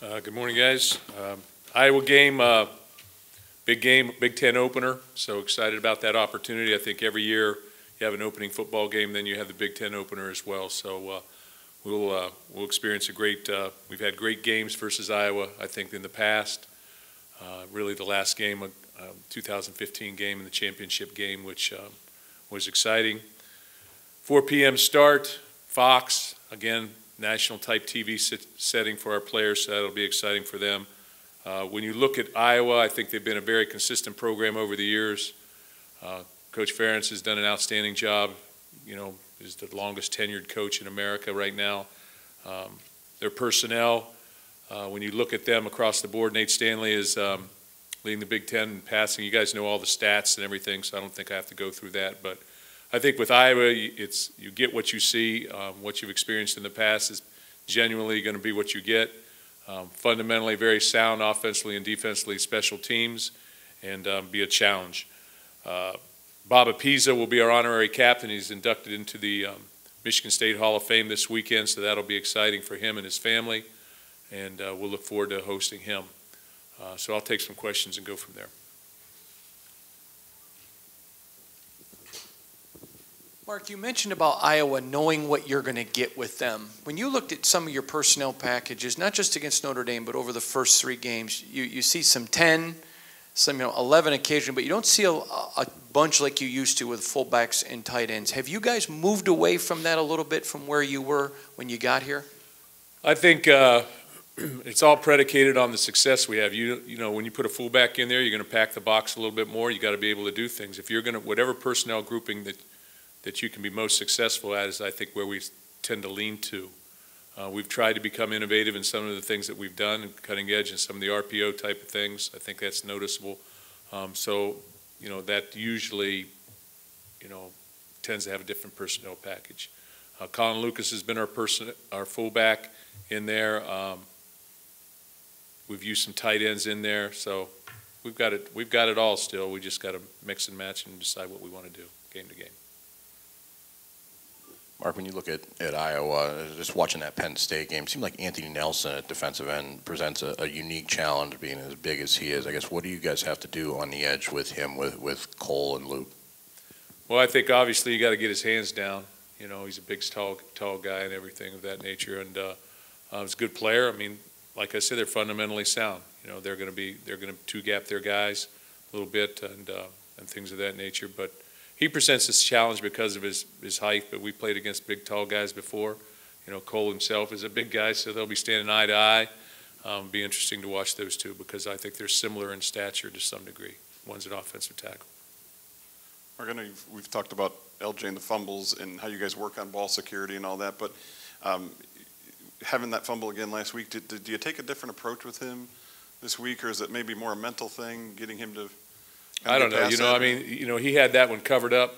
Good morning, guys. Iowa game, Big Ten opener. So excited about that opportunity. I think every year you have an opening football game, then you have the Big Ten opener as well. So we'll experience a great. We've had great games versus Iowa, I think, in the past. Really, the last game, 2015 game, and the championship game, which was exciting. 4 p.m. start. Fox again. National type TV setting for our players, so that'll be exciting for them. When you look at Iowa, I think they've been a very consistent program over the years. Coach Ferentz has done an outstanding job. You know, is the longest tenured coach in America right now. Their personnel, when you look at them across the board, Nate Stanley is leading the Big Ten in passing. You guys know all the stats and everything, so I don't think I have to go through that. But I think with Iowa, you get what you see. What you've experienced in the past is genuinely going to be what you get. Fundamentally very sound offensively and defensively special teams, and be a challenge. Bob Appiza will be our honorary captain. He's inducted into the Michigan State Hall of Fame this weekend, so that'll be exciting for him and his family, and we'll look forward to hosting him. So I'll take some questions and go from there. Mark, you mentioned about Iowa knowing what you're going to get with them. When you looked at some of your personnel packages, not just against Notre Dame, but over the first 3 games, you see some 10, some 11 occasionally, but you don't see a bunch like you used to with fullbacks and tight ends. Have you guys moved away from that a little bit from where you were when you got here? I think it's all predicated on the success we have. You know, when you put a fullback in there, you're going to pack the box a little bit more. You got to be able to do things. If you're going to, whatever personnel grouping that you can be most successful at is, I think, where we tend to lean to. We've tried to become innovative in some of the things that we've done, and cutting edge in some of the RPO type of things. I think that's noticeable. So, you know, that usually, you know, tends to have a different personnel package. Colin Lucas has been our fullback in there. We've used some tight ends in there, so we've got it all still. We just got to mix and match and decide what we want to do game to game. Mark, when you look at Iowa, just watching that Penn State game, it seemed like Anthony Nelson at defensive end presents a unique challenge being as big as he is. I guess, what do you guys have to do on the edge with him, with Cole and Luke? Well, I think obviously you got to get his hands down. You know, he's a big, tall guy and everything of that nature, and he's a good player. I mean, like I said, they're fundamentally sound. You know, they're going to two-gap their guys a little bit and things of that nature, but he presents this challenge because of his height, but we played against big, tall guys before. You know, Cole himself is a big guy, so they'll be standing eye to eye. Be interesting to watch those two because I think they're similar in stature to some degree. One's an offensive tackle. Mark, I know we've talked about LJ and the fumbles and how you guys work on ball security and all that, but having that fumble again last week, did you take a different approach with him this week, or is it maybe more a mental thing, getting him to I don't know. You know, I mean, you know, he had that one covered up,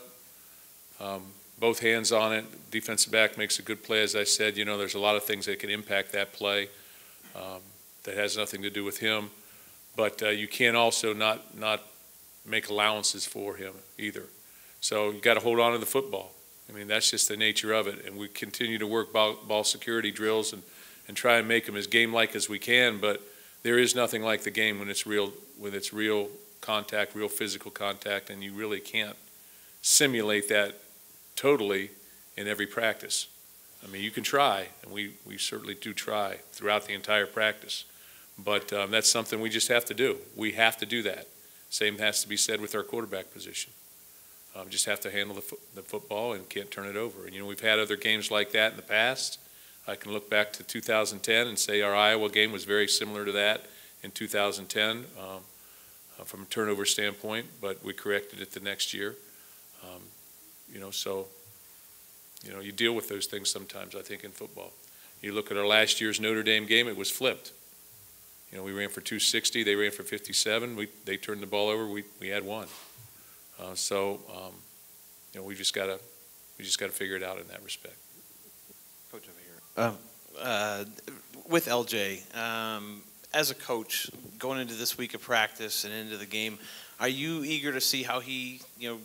both hands on it. Defensive back makes a good play, as I said. You know, there's a lot of things that can impact that play that has nothing to do with him. But you can't also not make allowances for him either. So you got to hold on to the football. I mean, that's just the nature of it. And we continue to work ball security drills and try and make them as game-like as we can. But there is nothing like the game when it's real contact, real physical contact, and you really can't simulate that totally in every practice. I mean, you can try, and we certainly do try throughout the entire practice, but that's something we just have to do. We have to do that. Same has to be said with our quarterback position. Just have to handle the football and can't turn it over. And, you know, we've had other games like that in the past. I can look back to 2010 and say our Iowa game was very similar to that in 2010. From a turnover standpoint, but we corrected it the next year. You know, so, you know, you deal with those things sometimes, I think, in football. You look at our last year's Notre Dame game, it was flipped. You know, we ran for 260, they ran for 57. They turned the ball over, we had one. So, you know, we just got to figure it out in that respect. Coach over here. With LJ, as a coach, going into this week of practice and into the game, are you eager to see how he, you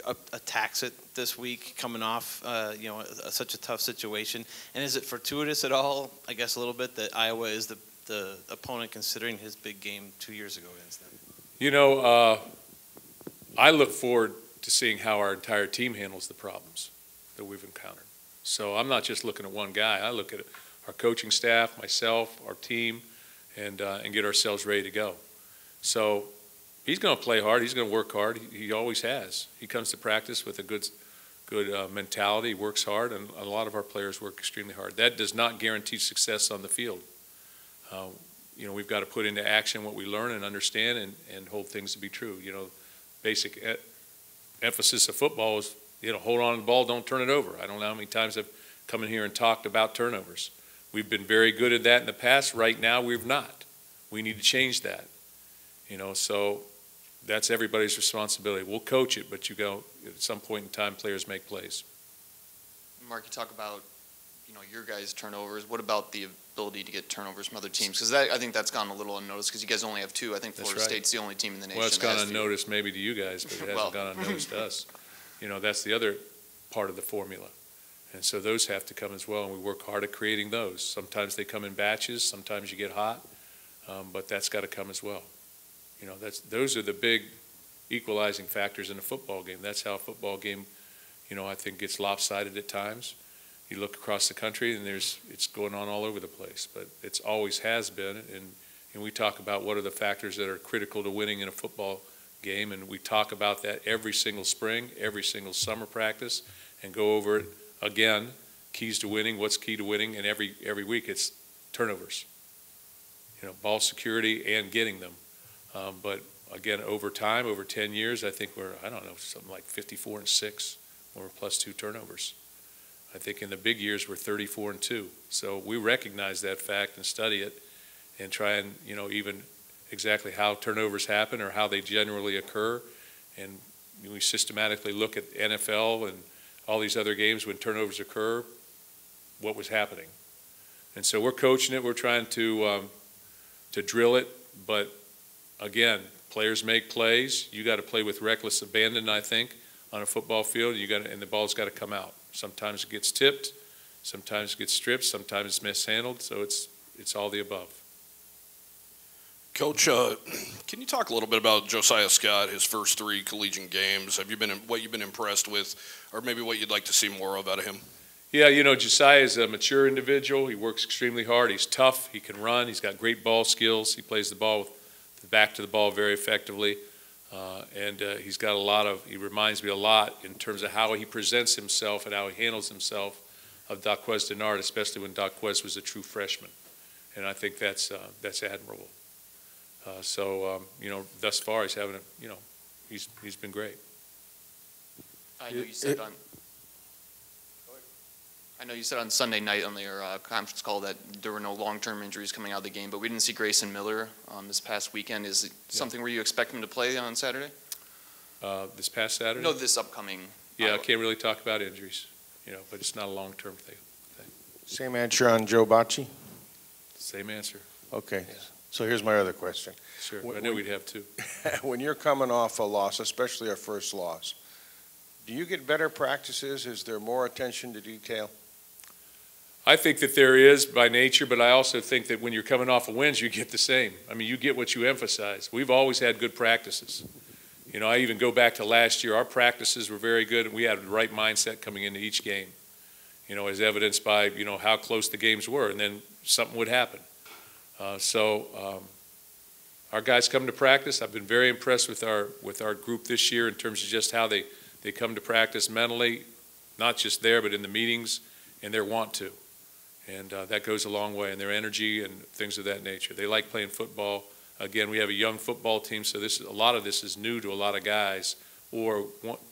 know, attacks it this week, coming off, you know, such a tough situation? And is it fortuitous at all, I guess, a little bit that Iowa is the the opponent considering his big game 2 years ago against them? You know, I look forward to seeing how our entire team handles the problems that we've encountered. So I'm not just looking at one guy. I look at our coaching staff, myself, our team, and get ourselves ready to go. So he's going to play hard. He's going to work hard. He always has. He comes to practice with a good mentality. He works hard, and a lot of our players work extremely hard. That does not guarantee success on the field. You know, we've got to put into action what we learn and understand and hold things to be true. You know, basic emphasis of football is, you know, hold on to the ball, don't turn it over. I don't know how many times I've come in here and talked about turnovers. We've been very good at that in the past. Right now, we've not. We need to change that. You know, so that's everybody's responsibility. We'll coach it, but you go, at some point in time, players make plays. Mark, you talk about, you know, your guys' turnovers. What about the ability to get turnovers from other teams? Because I think that's gone a little unnoticed because you guys only have 2. I think Florida State's the only team in the nation. Well, it's gone unnoticed maybe to you guys, but it hasn't gone unnoticed to us. You know, that's the other part of the formula. And so those have to come as well, and we work hard at creating those. Sometimes they come in batches, sometimes you get hot, but that's got to come as well. You know, those are the big equalizing factors in a football game. That's how a football game, you know, I think gets lopsided at times. You look across the country and it's going on all over the place, but it's always has been. And we talk about what are the factors that are critical to winning in a football game, and we talk about that every single spring, every single summer practice, and go over it again. Keys to winning, what's key to winning, and every week it's turnovers. You know, ball security and getting them. But again, over time, over 10 years, I think we're, I don't know, something like 54-6 when we're +2 turnovers. I think in the big years we're 34-2. So we recognize that fact and study it and try and, you know, even exactly how turnovers happen or how they generally occur. And we systematically look at NFL and all these other games when turnovers occur, what was happening. And so we're coaching it. We're trying to drill it. But again, players make plays. You got to play with reckless abandon, I think, on a football field. And the ball's got to come out. Sometimes it gets tipped, sometimes it gets stripped, sometimes it's mishandled. So it's all the above. Coach, can you talk a little bit about Josiah Scott, his first 3 collegiate games? Have you been what you've been impressed with, or maybe what you'd like to see more of out of him? Yeah, you know, Josiah is a mature individual. He works extremely hard. He's tough. He can run. He's got great ball skills. He plays the ball with the back to the ball very effectively. He's got a lot of, he reminds me a lot in terms of how he presents himself and how he handles himself of Daquez Denard, especially when Daquez was a true freshman. And I think that's admirable. You know, thus far he's having a, you know, he's been great. I know you said on Sunday night on your conference call that there were no long-term injuries coming out of the game, but we didn't see Grayson Miller this past weekend. Is it something where you expect him to play on Saturday? This past Saturday? No, this upcoming. Yeah, I can't really talk about injuries, you know, but it's not a long-term thing. Same answer on Joe Bocci? Same answer. Okay. Yeah. So here's my other question. Sure, I knew we'd have 2. When you're coming off a loss, especially our first loss, do you get better practices? Is there more attention to detail? I think that there is by nature, but I also think that when you're coming off of wins, you get the same. I mean, you get what you emphasize. We've always had good practices. You know, I even go back to last year. Our practices were very good, and we had the right mindset coming into each game, you know, as evidenced by, you know, how close the games were, and then something would happen. Our guys come to practice. I've been very impressed with our group this year in terms of just how they come to practice mentally, not just there, but in the meetings, and their want to. And that goes a long way, and their energy and things of that nature. They like playing football. Again, we have a young football team, so a lot of this is new to a lot of guys, or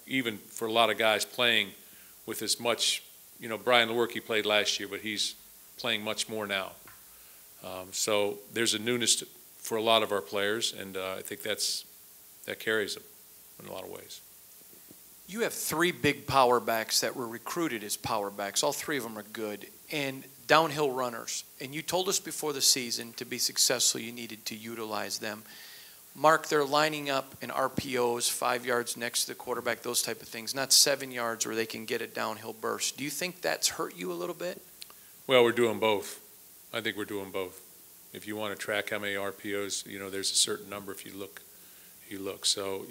even for a lot of guys playing with as much, you know, Brian Lurk, he played last year, but he's playing much more now. So there's a newness for a lot of our players, and I think that carries them in a lot of ways. You have 3 big power backs that were recruited as power backs. All 3 of them are good. And downhill runners. And you told us before the season to be successful you needed to utilize them. Mark, they're lining up in RPOs, 5 yards next to the quarterback, those type of things, not 7 yards where they can get a downhill burst. Do you think that's hurt you a little bit? Well, we're doing both. I think we're doing both. if you want to track how many RPOs, there's a certain number if you look. So,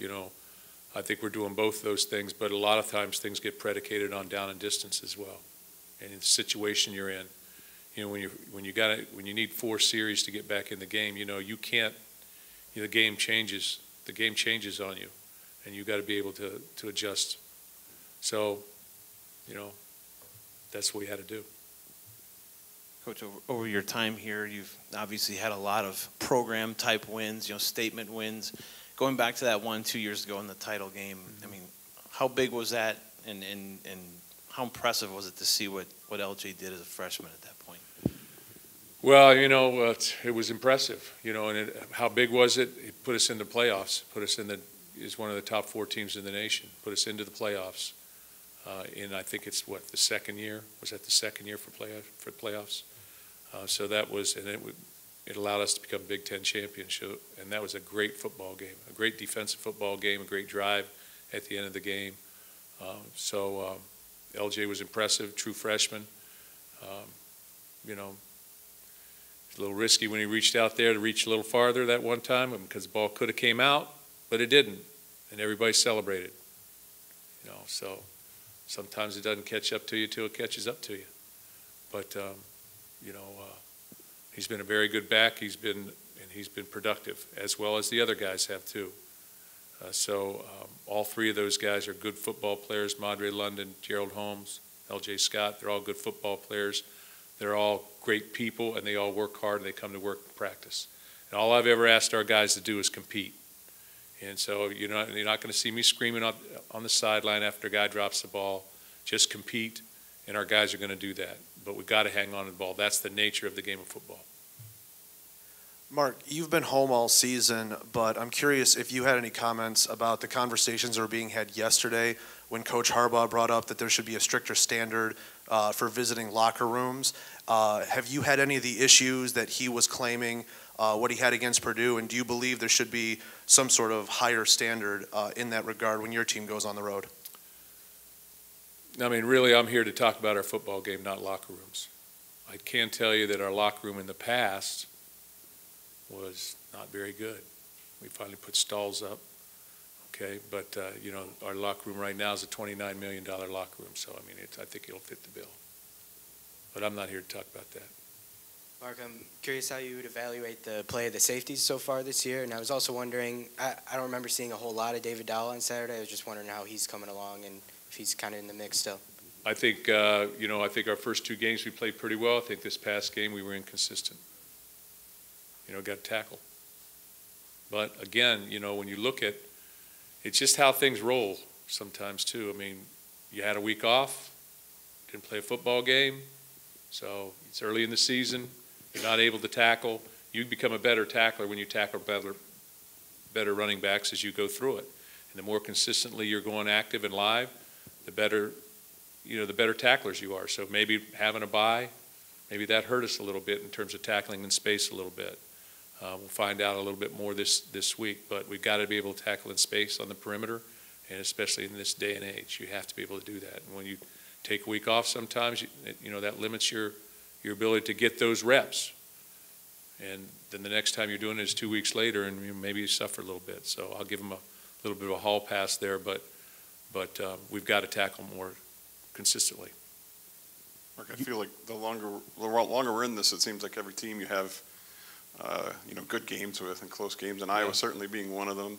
I think we're doing both those things, but a lot of times things get predicated on down and distance as well, and in the situation you're in. When you need 4 series to get back in the game, you can't. The game changes. The game changes on you, and you got to be able to adjust. So, that's what we had to do. Coach, over your time here, you've obviously had a lot of program-type wins, statement wins. Going back to that 1-2 years ago in the title game, I mean, how big was that, and how impressive was it to see what LJ did as a freshman at that point? Well, it was impressive, and how big was it? It put us in the playoffs, is one of the top 4 teams in the nation, put us into the playoffs. And I think it's the second year? Was that the second year for playoffs? So that was, and it allowed us to become Big Ten champions. And that was a great football game, a great defensive football game, a great drive at the end of the game. LJ was impressive, true freshman. It's a little risky when he reached out there to reach a little farther that one time because the ball could have came out, but it didn't, and everybody celebrated. So sometimes it doesn't catch up to you till it catches up to you. But he's been a very good back. He's been productive, as well as the other guys have too. All 3 of those guys are good football players. Madre London, Gerald Holmes, LJ Scott. They're all good football players. They're all great people, and they all work hard, and they come to work and practice. And all I've ever asked our guys to do is compete. And so you're not going to see me screaming on the sideline after a guy drops the ball. Just compete, and our guys are going to do that. But we've got to hang on to the ball. That's the nature of the game of football. Mark, you've been home all season, but I'm curious if you had any comments about the conversations that were being had yesterday when Coach Harbaugh brought up that there should be a stricter standard for visiting locker rooms. Have you had any of the issues that he was claiming, what he had against Purdue, and do you believe there should be some sort of higher standard in that regard when your team goes on the road? I mean, really, I'm here to talk about our football game, not locker rooms. I can tell you that our locker room in the past was not very good. We finally put stalls up, okay? But, our locker room right now is a $29 million locker room, so, I mean, I think it'll fit the bill. But I'm not here to talk about that. Mark, I'm curious how you would evaluate the play of the safeties so far this year, and I was also wondering, I don't remember seeing a whole lot of David Dowell on Saturday. I was just wondering how he's coming along and if he's kind of in the mix still. I think, I think our first 2 games we played pretty well. I think this past game we were inconsistent. Got to tackle. But again, when you look at, it's just how things roll sometimes too. I mean, you had a week off, didn't play a football game, so it's early in the season, you're not able to tackle. You become a better tackler when you tackle better running backs as you go through it. And the more consistently you're going active and live, the better tacklers you are. So maybe having a bye, maybe that hurt us a little bit in terms of tackling in space a little bit. We'll find out a little bit more this week, but we've got to be able to tackle in space on the perimeter, and especially in this day and age, you have to be able to do that. And when you take a week off sometimes, that limits your ability to get those reps. And then the next time you're doing it is 2 weeks later, and maybe you suffer a little bit. So I'll give them a little bit of a hall pass there, but we've got to tackle more consistently. Mark, I feel like the longer we're in this, it seems like every team you have good games with and close games, and Iowa certainly being one of them.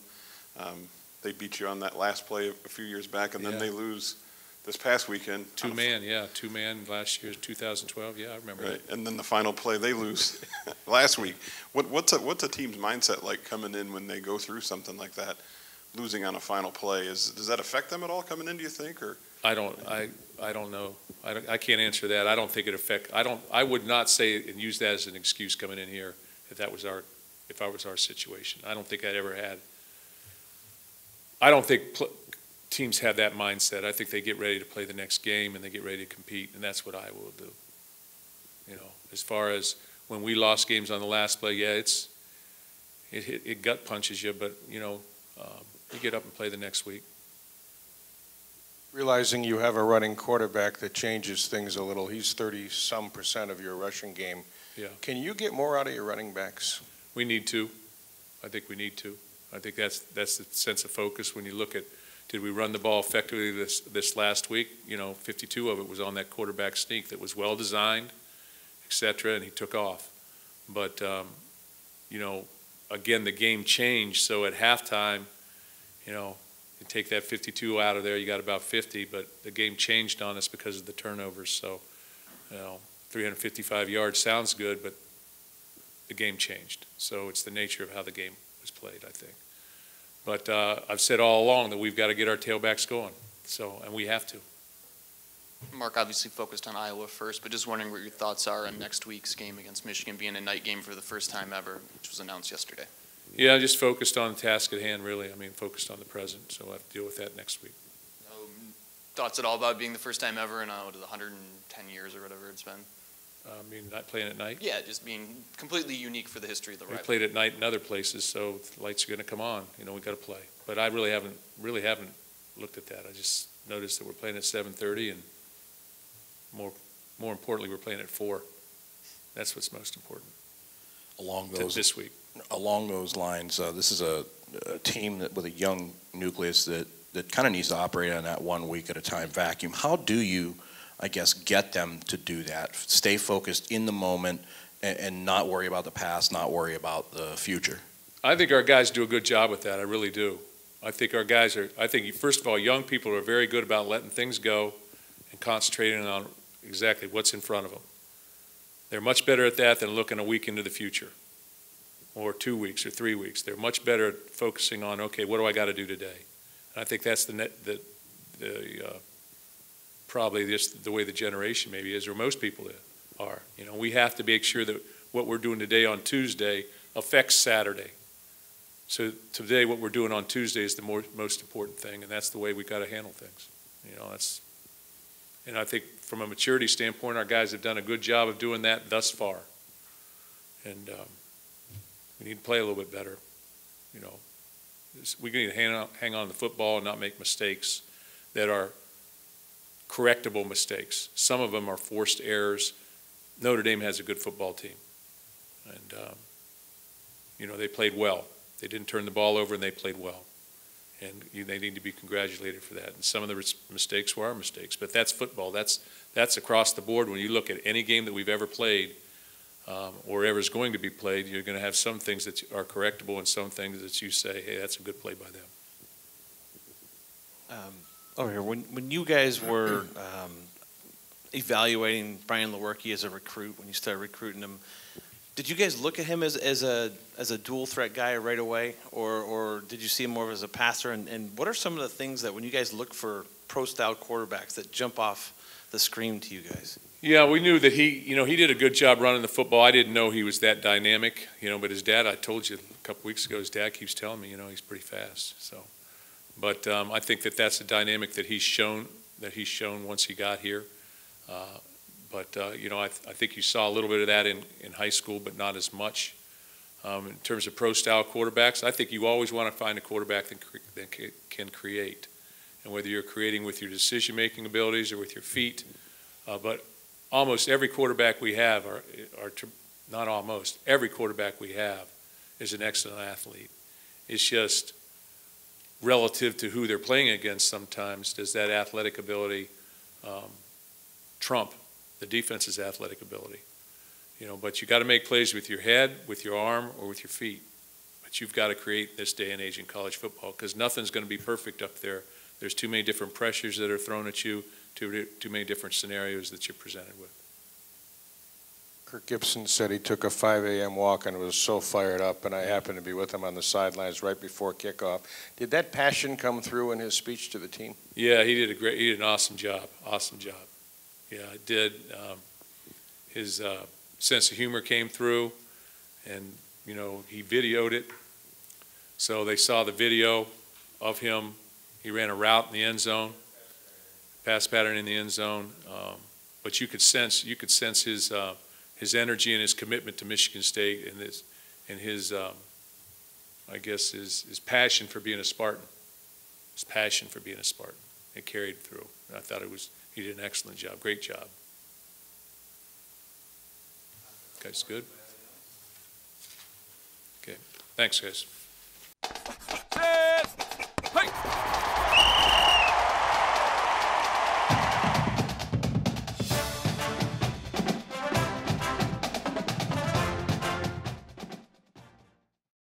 They beat you on that last play a few years back, and then they lose this past weekend. Two-man last year, 2012. Yeah, I remember that. And then the final play, they lose last week. What's a team's mindset like coming in when they go through something like that, losing on a final play? Does that affect them at all coming in, do you think? Or I don't know. I can't answer that. I don't think it affects. I would not say and use that as an excuse coming in here if I was our situation. I don't think I'd ever had. I don't think teams have that mindset. I think they get ready to play the next game and they get ready to compete, and that's what Iowa will do. As far as when we lost games on the last play, yeah, it gut punches you, but you get up and play the next week. Realizing you have a running quarterback that changes things a little. He's 30-some% of your rushing game. Yeah. Can you get more out of your running backs? We need to. I think we need to. I think that's the sense of focus when you look at, did we run the ball effectively this last week? 52 of it was on that quarterback sneak that was well designed, et cetera, and he took off. But, again, the game changed, so at halftime, you take that 52 out of there, you got about 50, but the game changed on us because of the turnovers. So, 355 yards sounds good, but the game changed. So it's the nature of how the game was played, I think. But I've said all along that we've got to get our tailbacks going, and we have to. Mark obviously focused on Iowa first, but just wondering what your thoughts are on next week's game against Michigan being a night game for the first time ever, which was announced yesterday. Yeah, just focused on the task at hand, really. Focused on the present, so I'll have to deal with that next week. Thoughts at all about being the first time ever in 110 years or whatever it's been? Not playing at night? Yeah, just being completely unique for the history of the rivalry. We played at night in other places, so the lights are going to come on. We got to play. But I really haven't looked at that. I just noticed that we're playing at 7:30, and more importantly, we're playing at 4. That's what's most important. This week. Along those lines, this is a team with a young nucleus that kind of needs to operate on that 1 week at a time vacuum. How do you, I guess, get them to do that? Stay focused in the moment and not worry about the past, not worry about the future. I think our guys do a good job with that. I really do. I think our guys first of all, young people are very good about letting things go and concentrating on exactly what's in front of them. They're much better at that than looking a week into the future or 2 weeks or 3 weeks. They're much better at focusing on, okay, what do I got to do today? And I think that's probably just the way the generation maybe is, or most people are. We have to make sure that what we're doing today on Tuesday affects Saturday. So today, what we're doing on Tuesday is the most important thing, and that's the way we got to handle things. And I think from a maturity standpoint, our guys have done a good job of doing that thus far. And we need to play a little bit better. We need to hang on to the football and not make mistakes that are correctable mistakes. Some of them are forced errors. Notre Dame has a good football team. And, they played well. They didn't turn the ball over, and they played well. And they need to be congratulated for that. And some of the mistakes were our mistakes. But that's football. That's across the board. When you look at any game that we've ever played or ever is going to be played, you're going to have some things that are correctable and some things that you say, hey, that's a good play by them. Over here, when you guys were evaluating Brian Lurk as a recruit, when you started recruiting him, did you guys look at him as a dual threat guy right away, or did you see him more as a passer? And what are some of the things that when you guys look for pro style quarterbacks that jump off the screen to you guys? Yeah, we knew that he did a good job running the football. I didn't know he was that dynamic, but his dad, I told you a couple weeks ago, his dad keeps telling me, he's pretty fast. So, but I think that's a dynamic that he's shown once he got here. But I think you saw a little bit of that in high school, but not as much. In terms of pro-style quarterbacks, I think you always want to find a quarterback that can create. And whether you're creating with your decision-making abilities or with your feet, but almost every quarterback we have not almost, every quarterback we have is an excellent athlete. It's just relative to who they're playing against sometimes, does that athletic ability trump the defense's athletic ability. But you got to make plays with your head, with your arm, or with your feet. But you've got to create this day and age in college football because nothing's going to be perfect up there. There's too many different pressures that are thrown at you, too many different scenarios that you're presented with. Kirk Gibson said he took a 5 a.m. walk and was so fired up, and I happened to be with him on the sidelines right before kickoff. Did that passion come through in his speech to the team? Yeah, he did an awesome job. Awesome job. Yeah, it did. His sense of humor came through, and he videoed it. So they saw the video of him. He ran a route in the end zone, pass pattern in the end zone. But you could sense his energy and his commitment to Michigan State and his passion for being a Spartan. His passion for being a Spartan. It carried through. And I thought he did an excellent job, great job. Guys good? Okay, thanks, guys.